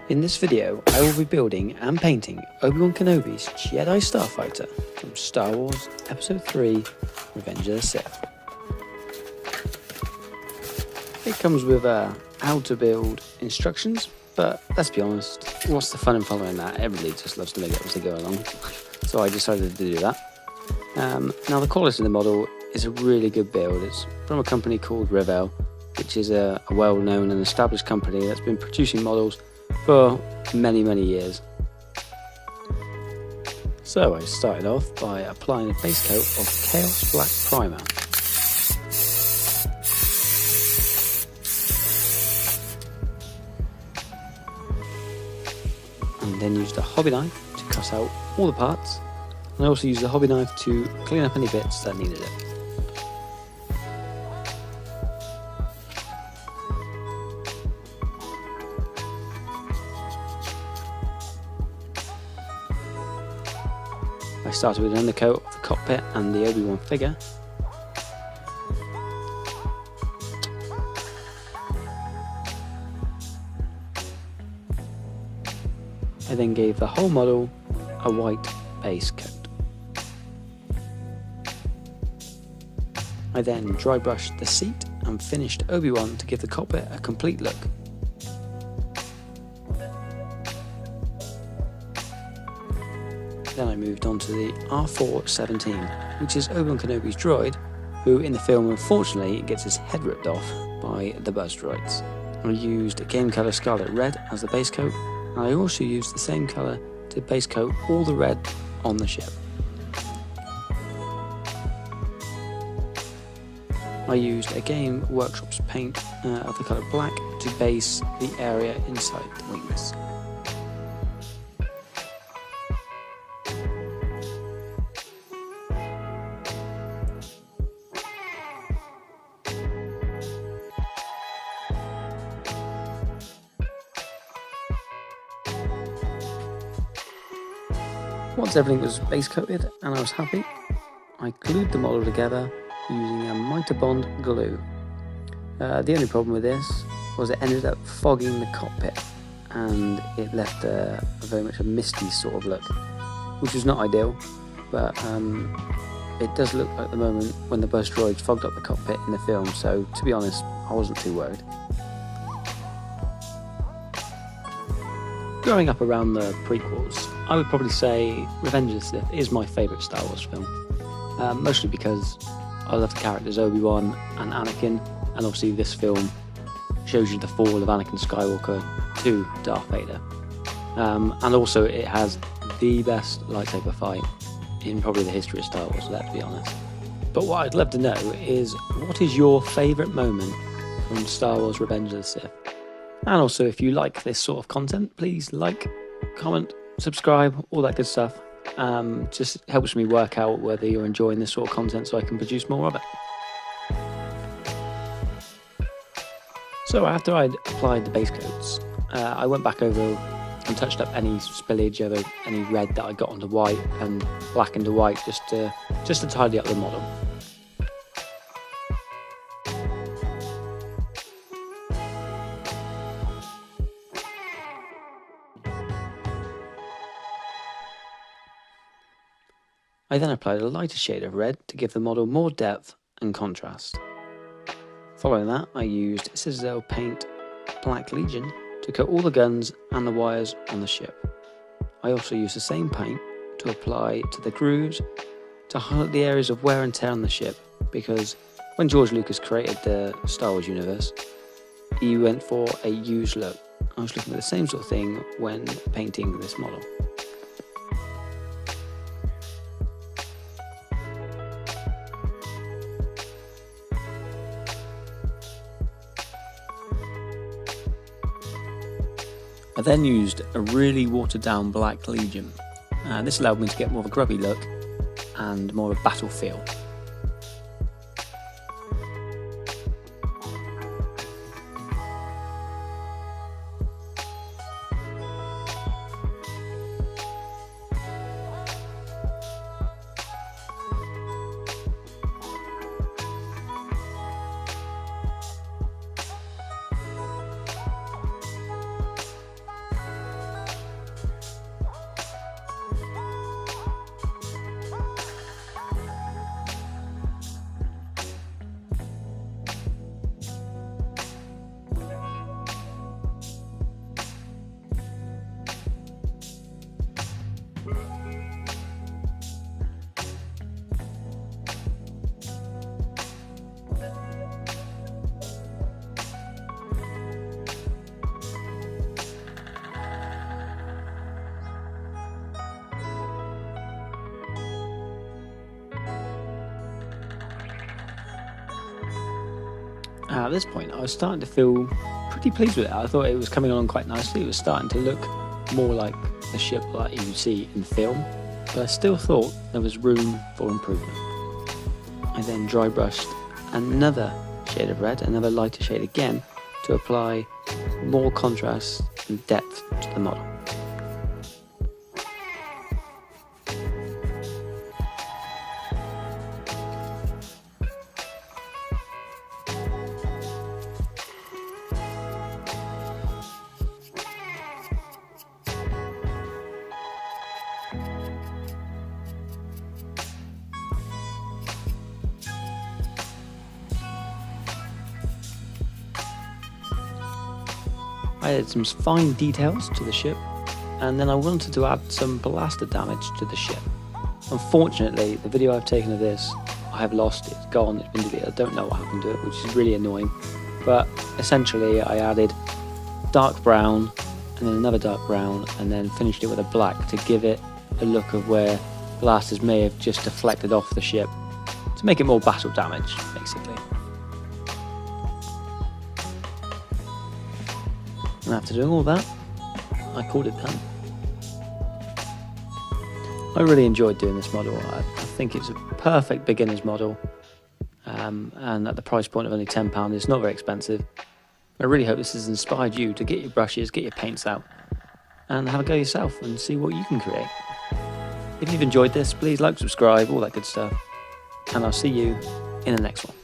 In this video, I will be building and painting Obi-Wan Kenobi's Jedi Starfighter from Star Wars Episode 3 Revenge of the Sith. It comes with how to build instructions, but let's be honest, what's the fun in following that? Everybody just loves to make it as they go along, so I decided to do that. Now the quality of the model is a really good build. It's from a company called Revell, which is a well-known and established company that's been producing models for many years. So I started off by applying a base coat of Chaos Black Primer. And then used a hobby knife to cut out all the parts, and I also used the hobby knife to clean up any bits that needed it. I started with an undercoat of the cockpit and the Obi-Wan figure. I then gave the whole model a white base coat. I then dry brushed the seat and finished Obi-Wan to give the cockpit a complete look. Then I moved on to the R4-17, which is Obi-Wan Kenobi's droid, who in the film unfortunately gets his head ripped off by the buzz droids. I used a game colour Scarlet Red as the base coat, and I also used the same colour to base coat all the red on the ship. I used a Game Workshop's paint of the colour black to base the area inside the wings. Once everything was base coated and I was happy, I glued the model together using a Mitre Bond glue. The only problem with this was it ended up fogging the cockpit and it left a very much a misty sort of look, which was not ideal, but it does look like the moment when the buzz droids fogged up the cockpit in the film, so to be honest, I wasn't too worried. Growing up around the prequels, I would probably say Revenge of the Sith is my favourite Star Wars film, mostly because I love the characters Obi-Wan and Anakin, and obviously this film shows you the fall of Anakin Skywalker to Darth Vader, and also it has the best lightsaber fight in probably the history of Star Wars, let's be honest. But what I'd love to know is, what is your favourite moment from Star Wars Revenge of the Sith? And also, if you like this sort of content, please like, comment, subscribe, all that good stuff. Just helps me work out whether you're enjoying this sort of content so I can produce more of it. So after I'd applied the base coats, I went back over and touched up any spillage of any red that I got onto white and black into white just to tidy up the model. I then applied a lighter shade of red to give the model more depth and contrast. Following that, I used Citadel Paint Black Legion to coat all the guns and the wires on the ship. I also used the same paint to apply to the grooves to highlight the areas of wear and tear on the ship, because when George Lucas created the Star Wars universe, he went for a used look. I was looking for the same sort of thing when painting this model. I then used a really watered down Black Legion, and this allowed me to get more of a grubby look and more of a battle feel. At this point, I was starting to feel pretty pleased with it. I thought it was coming along quite nicely. It was starting to look more like the ship that you see in film, but I still thought there was room for improvement. I then dry brushed another shade of red, another lighter shade again, to apply more contrast and depth to the model. I added some fine details to the ship, and then I wanted to add some blaster damage to the ship. Unfortunately, the video I've taken of this, I have lost. It's gone, it's been deleted. I don't know what happened to it, which is really annoying. But essentially, I added dark brown, and then another dark brown, and then finished it with a black to give it a look of where blasters may have just deflected off the ship, to make it more battle damage, basically. And after doing all that, I called it done. I really enjoyed doing this model. I think it's a perfect beginner's model, and at the price point of only £10, it's not very expensive. I really hope this has inspired you to get your brushes, get your paints out, and have a go yourself and see what you can create. If you've enjoyed this, please like, subscribe, all that good stuff, and I'll see you in the next one.